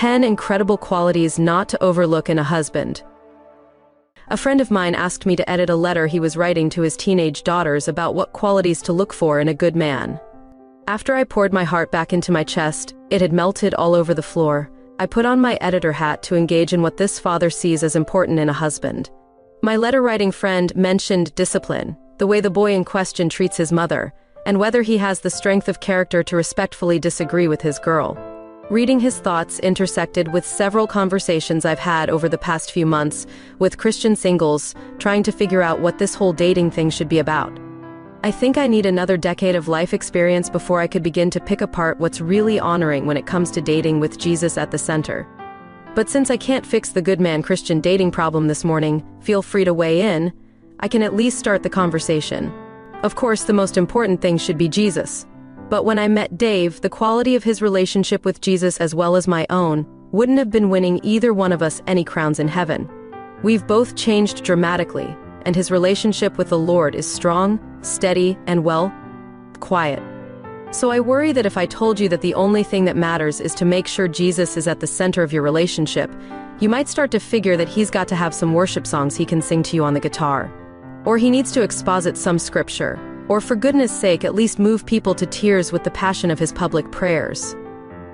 10 incredible qualities not to overlook in a husband. A friend of mine asked me to edit a letter he was writing to his teenage daughters about what qualities to look for in a good man. After I poured my heart back into my chest, it had melted all over the floor. I put on my editor hat to engage in what this father sees as important in a husband. My letter-writing friend mentioned discipline, the way the boy in question treats his mother, and whether he has the strength of character to respectfully disagree with his girl. Reading his thoughts intersected with several conversations I've had over the past few months with Christian singles trying to figure out what this whole dating thing should be about. I think I need another decade of life experience before I could begin to pick apart what's really honoring when it comes to dating with Jesus at the center. But since I can't fix the good man Christian dating problem this morning, feel free to weigh in. I can at least start the conversation. Of course, the most important thing should be Jesus. But when I met Dave, the quality of his relationship with Jesus as well as my own wouldn't have been winning either one of us any crowns in heaven. We've both changed dramatically, and his relationship with the Lord is strong, steady, and well, quiet. So I worry that if I told you that the only thing that matters is to make sure Jesus is at the center of your relationship, you might start to figure that he's got to have some worship songs he can sing to you on the guitar. Or he needs to exposit some scripture. Or for goodness sake, at least move people to tears with the passion of his public prayers.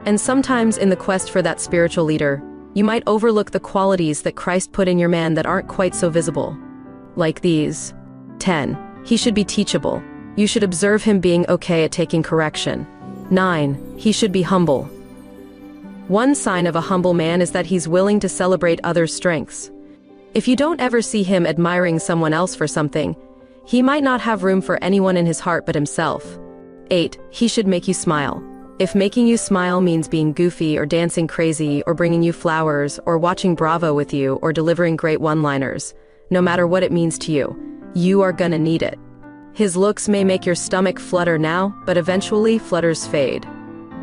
And sometimes in the quest for that spiritual leader, you might overlook the qualities that Christ put in your man that aren't quite so visible. Like these. 10. He should be teachable. You should observe him being okay at taking correction. 9. He should be humble. One sign of a humble man is that he's willing to celebrate others' strengths. If you don't ever see him admiring someone else for something, he might not have room for anyone in his heart but himself. 8. He should make you smile. If making you smile means being goofy or dancing crazy or bringing you flowers or watching Bravo with you or delivering great one-liners, no matter what it means to you, you are gonna need it. His looks may make your stomach flutter now, but eventually flutters fade.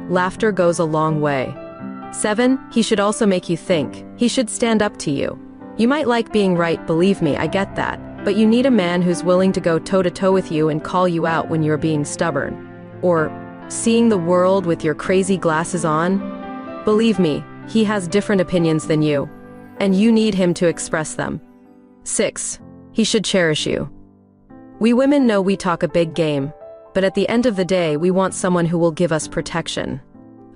Laughter goes a long way. 7. He should also make you think. He should stand up to you. You might like being right, believe me, I get that. But you need a man who's willing to go toe-to-toe with you and call you out when you're being stubborn. Or seeing the world with your crazy glasses on. Believe me, he has different opinions than you, and you need him to express them. 6. He should cherish you. We women know we talk a big game, but at the end of the day, we want someone who will give us protection.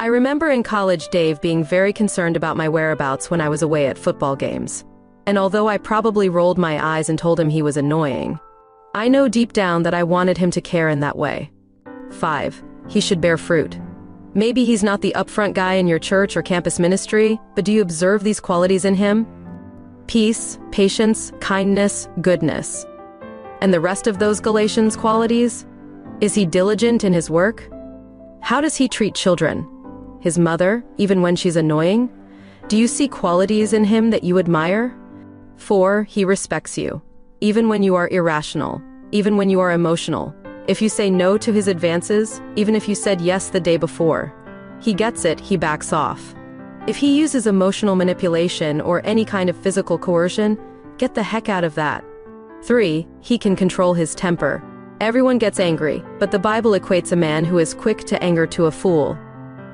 I remember in college Dave being very concerned about my whereabouts when I was away at football games. And although I probably rolled my eyes and told him he was annoying, I know deep down that I wanted him to care in that way. 5. He should bear fruit. Maybe he's not the upfront guy in your church or campus ministry, but do you observe these qualities in him? Peace, patience, kindness, goodness. And the rest of those Galatians qualities? Is he diligent in his work? How does he treat children? His mother, even when she's annoying? Do you see qualities in him that you admire? 4. He respects you. Even when you are irrational, even when you are emotional. If you say no to his advances, even if you said yes the day before, he gets it, he backs off. If he uses emotional manipulation or any kind of physical coercion, get the heck out of that. 3. He can control his temper. Everyone gets angry, but the Bible equates a man who is quick to anger to a fool.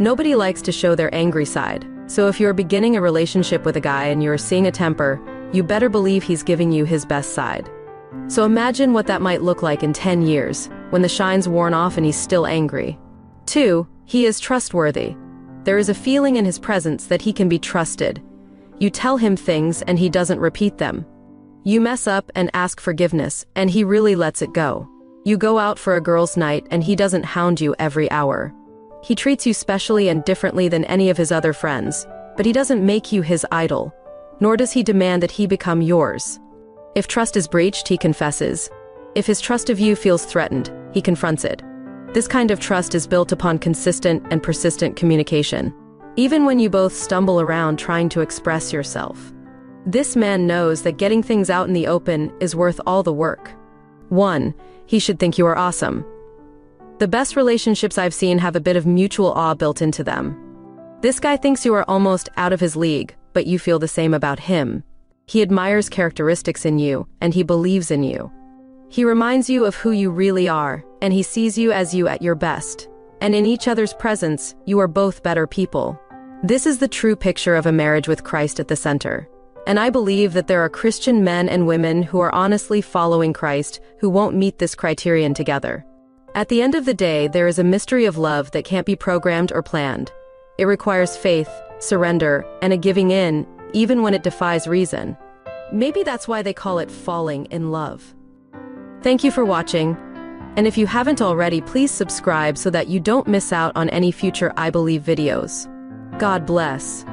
Nobody likes to show their angry side, so if you're beginning a relationship with a guy and you're seeing a temper, you better believe he's giving you his best side. So imagine what that might look like in 10 years, when the shine's worn off and he's still angry. 2. He is trustworthy. There is a feeling in his presence that he can be trusted. You tell him things and he doesn't repeat them. You mess up and ask forgiveness, and he really lets it go. You go out for a girls' night and he doesn't hound you every hour. He treats you specially and differently than any of his other friends, but he doesn't make you his idol. Nor does he demand that he become yours. If trust is breached, he confesses. If his trust of you feels threatened, he confronts it. This kind of trust is built upon consistent and persistent communication, even when you both stumble around trying to express yourself. This man knows that getting things out in the open is worth all the work. 1. He should think you are awesome. The best relationships I've seen have a bit of mutual awe built into them. This guy thinks you are almost out of his league, but you feel the same about him. He admires characteristics in you, and he believes in you. He reminds you of who you really are, and he sees you as you at your best. And in each other's presence, you are both better people. This is the true picture of a marriage with Christ at the center. And I believe that there are Christian men and women who are honestly following Christ who won't meet this criterion together. At the end of the day, there is a mystery of love that can't be programmed or planned. It requires faith, surrender, and a giving in, even when it defies reason. Maybe that's why they call it falling in love. Thank you for watching. And if you haven't already, please subscribe so that you don't miss out on any future I Believe videos. God bless.